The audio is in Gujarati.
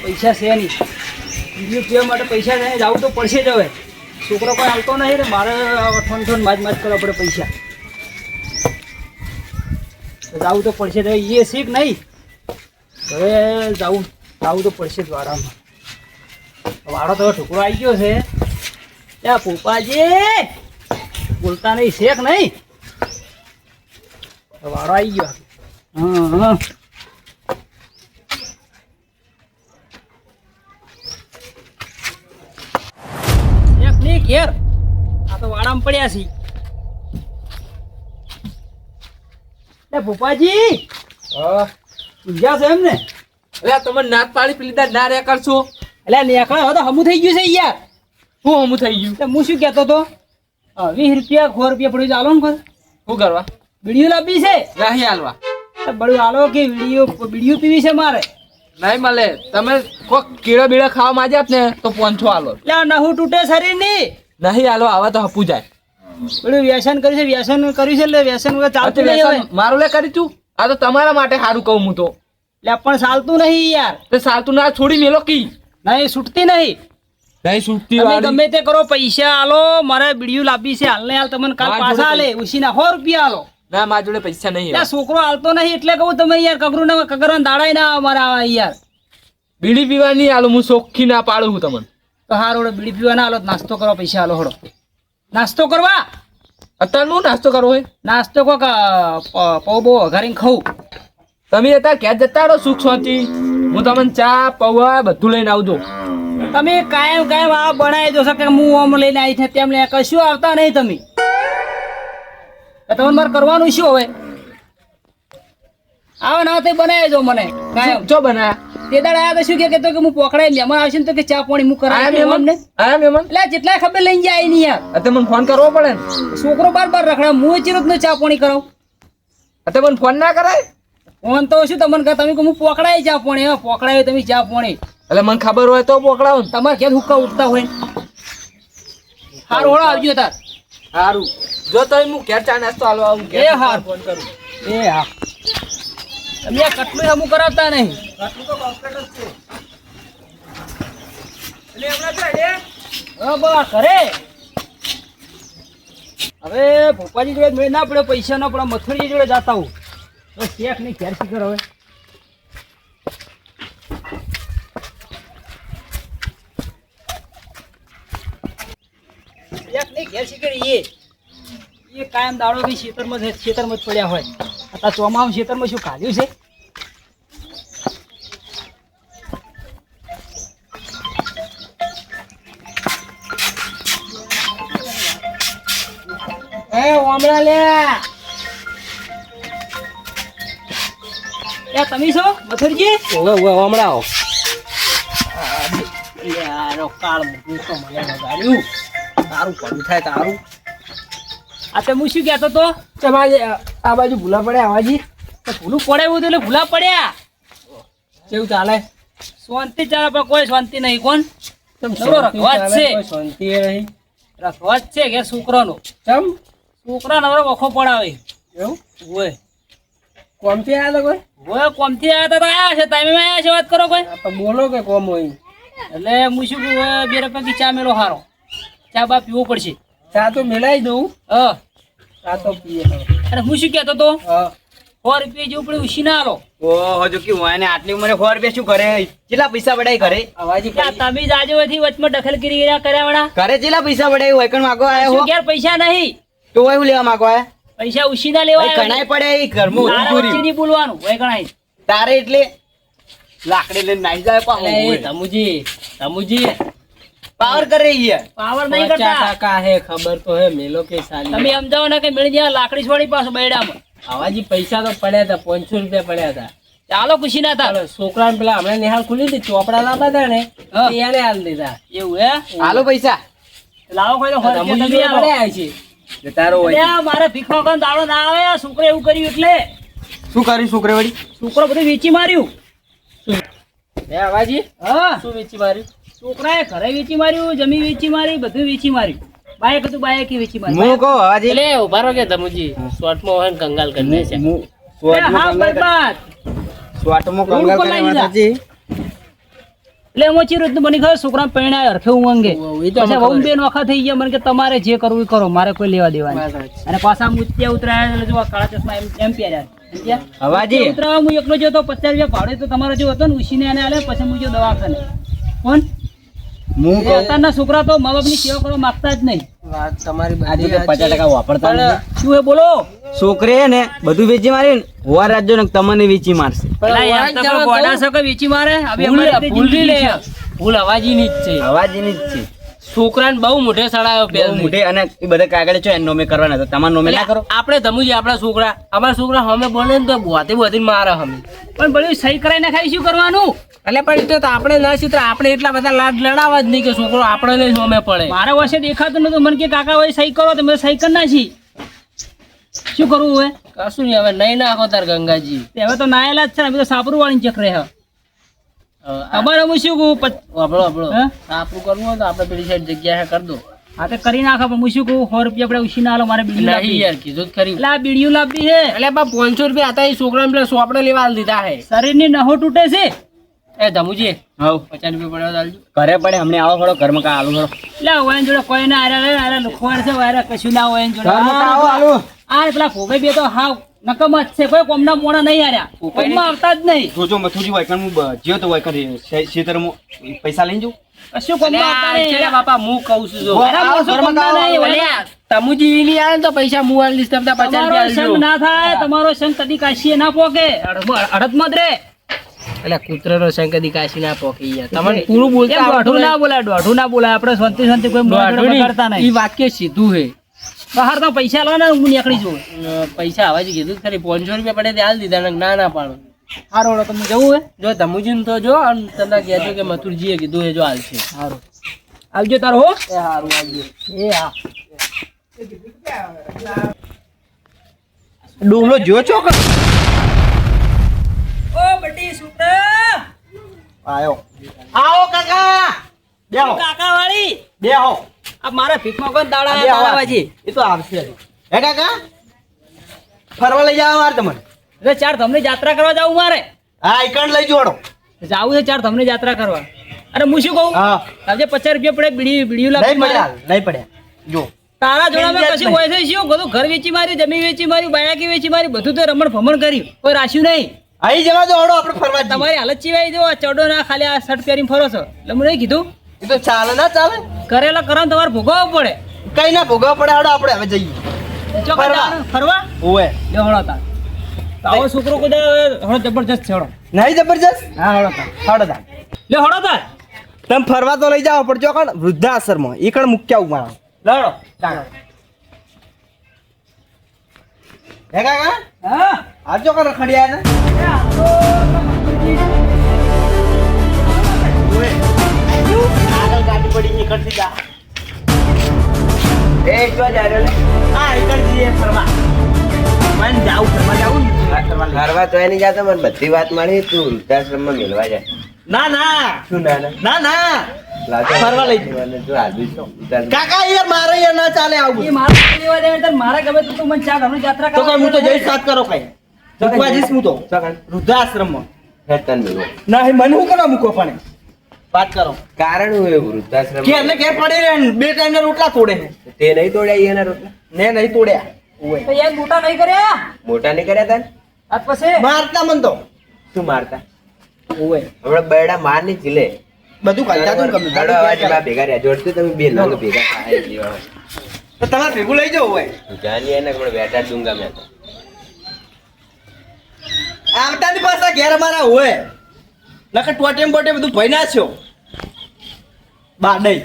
પૈસા છે નહીં, બીજું પીવા માટે પૈસા નહીં, જવું તો પડશે જ. હવે છોકરો કોઈ આવતો નહીં ને મારે ઠોન માજ કરવા પડે પૈસા, જવું તો પડશે જ. એ શીખ નહીં, હવે જવું તો પડશે જ વાડામાં. વાડો તો ઠુકરો આવી ગયો છે. ત્યાં પોપાજી બોલતા નહીં, શેખ નહીં, વાડો આવી ગયો. હા શેખ નહીં ઘેર, આ તો વાડામાં પડ્યા છે. પોપાજી ઊંઝા છે એમ ને? એટલે તમે નાક પાડી પીલીધા ના રે કરશો. એટલે નેકળા હવે તો હમું થઈ ગયું છે યાર. શું હમું થઈ ગયું? હું શું કહેતો હતો, 20 રૂપિયા 100 રૂપિયા પડ્યું ચાલો ને. શું કરવા? બીડીઓ લાવવી છે. નહીં હાલવા. બળું હાલો કે બીડીઓ પીવી છે મારે. નહીં મળે. તમે કોક કીડો બીડો ખાવા માંગ્યા ને તો 500 હાલો. એટલે નહું તૂટે શરીર ની. નહીં હાલો, આવા તો હપુ જાય. બધું વ્યસન કર્યું છે, વ્યસન કર્યું છે એટલે વ્યસન વગર ચાલતું નહીં. હવે મારું લે કરી તું. આ તો તમારા માટે સારું કહું હું તો. એટલે પણ ચાલતું નહીં યાર. તે ચાલતું ના છોડી મેલો કી. નહીં છૂટતી નહીં. નહીં છૂટતી તમે વાળી. ગમે તે કરો, પૈસા હાલો, મારે બીડીઓ લાવવી છે હાલ ને હાલ. તમને કાલ પાછા હાલે ઉસીના 100 રૂપિયા હાલો. ના મારા જોડે પૈસા નહીં. ત્યાં છોકરો હાલતો નહીં એટલે કહું તમે યાર કગરું ના કગરવા દાડાય ના અમારા યાર. બીડી પીવાની હાલો, હું ચોખ્ખી ના પાડું હું તમને. તો હારો બીડી પીવા ના હાલો, નાસ્તો કરવા પૈસા હાલો. હળો નાસ્તો કરવા. અત્યારે હું નાસ્તો કરવો હોય? નાસ્તો કોક પૌ વઘારીને ખાઉં. તમે અત્યારે ક્યાં જતા રહો સુખ શાંતિ? હું તમને ચા પૌવા બધું લઈને આવજો. તમે કાયમ આ બનાવી દો કે હું આમ લઈને આવી છે તેમ લઈને કશું આવતા નહીં તમે. તમને મારે કરવાનું શું હવે? આવો ના તે બનાવી દો મને કાયમ. જો બનાયા તે દાડ આયા તો શું કે તો કે હું પોકડાઈ મહેમાન આવશે ને તો કે ચા પાણી હું કરાવી આયા મહેમાન એટલે જેટલા ખબર લઈને જાય નહીં યાર. તમને ફોન કરવો પડે ને. છોકરો બાર રખડા, હું ચિરત નો ચા પાણી કરાવું. તમને ફોન ના કરાય? ફોન તો શું તમને કહે તમે કે હું પોકડાઈ ચા પાણી. હવે પોકડાય તમે ચા પાણી એટલે મને ખબર હોય તો પોકડાવો ને. તમારે ક્યાં હુક્કા ઉઠતા હોય. સારું હોળો આવજો તાર. સારું જો તમે હું ઘેર ચા નાસ્તો હાલો આવું. એ હા ફોન કરું. એ હા તમે આ કટલું અમુક કરાવતા નહીં. કટલું તો કોમ્પ્લેટ જ છે. એટલે હમણાં છે હા બા કરે. હવે ભોપાજી જોડે મેળ ના પડે, પૈસા ના પડે, મથુરજી જોડે જાતા હું. તો શેખ નહીં ઘેર શીખર. હવે શેખ નહીં ઘેર શીખર. એ કાયમ દાડો બી ખેતરમાં જ પડ્યા હોય. અત્યારે ચોમાસું ખેતરમાં શું ખાધ્યું છે? ઓમળા લે તમે છો મથુરજી? હમણાં કાળ મૂક્યું તો મને વગાડ્યું. તારું પડ્યું થાય તારું. આ તો હું શું કહેતો તો તમારે આ બાજુ ભૂલા પડ્યા આવાજી. ભૂલું પડે એવું એટલે ભૂલા પડ્યા. કેવું ચાલે? શાંતિ ચાલે પણ કોઈ શાંતિ નહીં. કોણ રખવાજ છે? શાંતિ નહીં. રખવાજ છે કે છોકરાનો? કેમ છોકરાનો હવે વખો પડાવે એવું હોય. કોમથી આવ્યા કોઈ? હોય કોમથી આવ્યા તો આવ્યા છે. તમે આવ્યા છે વાત કરો કોઈ? તો બોલો કે કોમ હોય. એટલે હું શું કહું, 2 રૂપિયા ચા મેલો હારો. ચા બા પીવો પડશે. ચા તો મેળાઈ દઉં. ચા તો પીએ. અને હું શું કહેતો તો 100 રૂપિયા જેવું પડે ઉછી ના હાલો. ઓહો જો કેવું હોય ને આટલી ઉંમરે 100 રૂપિયા શું કરે? કેટલા પૈસા વડાય ઘરે? અવાજી તમે જ આજે વચમાં દખલગીરી કર્યા વડા. ઘરે કેટલા પૈસા વડાય? હોય કણ માગો આયા હો શું ઘેર પૈસા નહીં તો હોય હું લેવા માગો આયા? પૈસા ઉછી ના લેવા કણાય પડે એ ઘરમાં તારા ઊભું વચ્ચે રહ્યું. નહીં બોલવાનું હોય કણાય. તારે એટલે લાકડી લઈને નાઈ જાય તમુજી પાવર કરે યાર. પાવર નહીં કરતા. ટકા હે ખબર તો હે મેલો કે સાલી. તમે સમજાવો ને કે મેળી જ્યાં લાકડી છોડી પાછો બૈડામાં. આવાજી પૈસા તો પડ્યા હતા 500 રૂપિયા પડ્યા હતા. ચાલો ખુશી ના થાય. છોકરાને પેલા હમણાં નિહાળ ખુલી હતી ચોપડા લાવતા હતા ને એને હાલ દીધા. એવું હે? હાલો પૈસા લાવો કોઈ તો રમૂજી જોડે પડ્યા છે. તારો હોય મારે ભીખો કન દાડો ના આવે. છોકરો એવું કર્યું એટલે શું કર્યું છોકરે વળી? છોકરો બધું વેચી માર્યું. હે આવાજી હા શું વેચી માર્યું? છોકરાએ ઘરે વેચી માર્યું, જમીન વેચી મારી, બધું વેચી માર્યું. બાઈક હતું બાઈક વેચી માર્યું. હું કહો હવાજી એટલે ઉભા રહો કે તમુજી શોર્ટમાં હોય ને કંગાલ કરી દે છે. હા બરબાદ સ્વાટમાં રોડ કંગાળ પર કરે લાગી વાત જા. સાચી. એટલે એમાં ચી રીતનું બની ખબર છોકરા પહેણાય હરખે ઉમંગે એ તો પછી ખબર. વહુ બે નોખા થઈ ગયા મને કે તમારે જે કરવું એ કરો મારે કોઈ લેવા દેવા વાત નહીં. સાચી. અને પાછા મુત્યા ઉતરાયા એટલે જો આ કાળા ચશ્મા એમ પહેર્યા સમજ્યા? હવાજી. ઉતરાવા હું એકલો જો તો 50 રૂપિયા ભાડે તો તમારો જો હતો ને ઉછીને એને આલે પછી હું જો દવાખાને કોણ હું એ કહું અત્યારના છોકરા તો મા બાપની સેવા કરવા માંગતા જ નહીં. વાત તમારી આજે બધી તો 50% વાપરતા નથી. શું એ બોલો છોકરી હે ને બધું વેચી મારી ને હોવા રાજ્યો ને તમને વેચી મારશે. પેલા યાર તો કોઈ ગોડા છે કે વેચી મારે હવે ભૂલ અમારી રીતે ભૂલ જિંદગી લે છે. ભૂલ અવાજીની જ છે હવાજીની જ છે. છોકરાને બહુ મોઢે સડાયો બહુ પહેલથી. મોઢે અને એ બધા કાગળ છે એનો નોમે કરવાના હતા તમારા નોમે ના કરો. આપણે ધમુજી આપણા છોકરા અમારા છોકરા હમે બોલે ને તો બોતી બોતી મારે હમે પણ બધું સહી કરાઈને ખાઈ શું કરવાનું એટલે પણ એ તો આપણે ના સીતરા આપણે એટલા બધા લાડ લડાવા જ નહીં કે છોકરો આપણે લઈ હમે પડે મારા વર્ષે દેખાતું નતું મને કે કાકા ભાઈ સહી કરો તો મેં સહી કરી નાખી શું કરવું હવે કશું નહીં હવે નહીં નાખો તાર ગંગાજી તે હવે તો નાયેલા જ છે ને અમે તો સાપરું વાળી ચક્રે હે ખબર હું શું કહું આપણો આપણો હે? આપણું કરવું હોય તો આપણે પેલી સાઈડ જગ્યા હે કરી દો હા તો કરી નાખો પણ હું શું કહું 100 રૂપિયા આપણે ઉછીને આલો મારે બીડીયું નહીં લાવવી યાર કીધું જ ખરી એટલે આ બીડીયું લાવવી છે એટલે બા 500 રૂપિયા હતા એ છોકરાને પેલા સોપડે લેવા આલી દીધા હે શરીરની નહો તૂટે છે એ ધમુજી હવ 50 રૂપિયા પડ્યા આલજો ઘરે પડે હમણે આવો ખરો ઘરમાં કા આલુ ખરો. એટલે ઓયન જોડે કોઈ ના આરે લુખવાડ છે વાયરા કશું ના હોય એન જોડે ઘરમાં કા આવો આલુ. આ પેલા ભોગઈ બે તો હાવ નકમ જ છે કોઈ કોમના મોણા નહીં આર્યા કોમમાં આવતા જ નહીં જોજો મથુજી વાયકણ હું જ્યો તો વાયકણ ખેતરમાં પૈસા લઈને જાઉં. કશું કોમમાં આવતા નહીં અલ્યા બાપા હું કહું છું જો મારા માણસો કોમના નહીં હોય. અલ્યા, તમુજી ની આવે ને તો પૈસા હું આલી દઈશ તમને 50 તમારો રૂપિયા સંગ આલજો ના થાય તમારો સંગ કદી કાશીએ ના પોકે અડધમાં જ રે એટલે કૂતરાનો સંગ કદી કાશી ના પોકી યાર તમને પૂરું બોલતા કેમ દોઢું ના આવડતું બોલાય દોઢું ના બોલાય આપણે શાંતિ શાંતિ કોઈ દોઢું મોઢું નહીં. કરતા ઈ નહીં વાક્ય સીધું હે બહાર તો પૈસા લો ને હું નીકળી જઉં પૈસા આવાજી કીધું જ ખરી 500 રૂપિયા પડે તે આલ દીધા ને ના ના પાડો સારું હવે તમે જવું હે જો ધમુજી તો જો અને તમને કહેજો કે મથુરજીએ કીધું એ જો હાલ છે સારું આવજો તારો હો એ સારું આવજો એ હા ડુમલો જો ચોક ઓ બટી સુતા આયો આવો કાકા બેહો કાકા વાળી બેહો. આ મારા ભીખમાં કોઈ દાડા બેહો. તારાવાજી એ તો આવશે હે કાકા ફરવા લઈ જાવ મારે તમને. એટલે ચાર તમને યાત્રા કરવા જાવું મારે હા ઈકણ લઈ જોડો. જાવું છે ચાર તમને યાત્રા કરવા અરે હું શું કહું હા આજે 50 રૂપિયા પડે બીડીયું લાવી નહીં પડ્યા નહીં પડ્યા જો તારા જોડામાં બિલકુલ કશું હોય છે શું બધું ઘર વેચી માર્યું જમીન વેચી માર્યું બાયાકી વેચી મારી બધું તો રમણ ભમણ કર્યું કોઈ રાખ્યું નહીં અહીં જવા દો હડો આપણે ફરવા જઈએ. તમારી હાલત ચીવાઈ જો આ ચડો ના ખાલી આ શર્ટ પહેરીને ફરો છો એટલે હું નહીં કીધું એ તો ચાલે ના ચાલે કરેલા કરમ તમારે ભોગવવું પડે કઈ ના ભોગવવા પડે હડો આપણે હવે જઈએ જો ફરવા. ફરવા ઓએ લે હળો તાર તો આવો છોકરો કોઈ હળો જબરજસ્ત છે હળો નહીં જબરજસ્ત હા હળો તાર હડો તા લે હળો તાર તમે ફરવા તો લઈ જાઓ પણ જો કણ વૃદ્ધાશ્રમમાં ઈ કણ મુક્યા ઉમા લડો હે કાકા હા આવજો કણ રખડ્યા ને ઓએ આગળ ગાડી પડી નીકળતી જા એ જો જા રે આ ઈકણ જઈએ ફરવા મન જાઉં ફરવા જાઉં ને ફરવા લઈ ફરવા તો એની જાતે મને બધી વાત મળી તું વૃદ્ધાશ્રમમાં મેળવા જાય ના ના શું ના ના ના ના લાજો ફરવા લઈ મને જો આદમી છો ઉતાર કાકા યાર મારે યાર ના ચાલે આવું એ મારા લેવા દે તો મારા ગમે તો તું મને ચાર ઘરનું યાત્રા તો કઈ હું તો જઈ સાથ કરો કઈ ચકવા જઈશ હું તો સગન વૃદ્ધાશ્રમમાં હેતન મેળવો ના મને હું કરવા મૂકો પણ વાત કરો કારણ હું એ વૃદ્ધાશ્રમ ઘેર ને ઘેર પડી રહે ને બે ટાઈમ રોટલા તોડે છે તે નહીં તોડ્યા એના રોટલા ને નહીં તોડ્યા તો યાર મોટા નહીં કર્યા મોટા નહીં કર્યા તને આ પછી મારતા મન તો શું મારતા ઓએ હવે બરડા માર ની ચીલે બધું કાઢતા તું કમ દાડો અવાજ બા ભેગા રહ્યા જોડતું તમે બે લાગ ભેગા થાય જેવા હોય તો તમારે ભેગું લઈ જાવ ઓએ જાની એને પણ બેઠા જ દૂંગા મેં તો આવતા ની પાછા ઘેર અમારા ઓએ નકર ટોટેમ બોટે બધું ભઈ નાખ્યો બા નહીં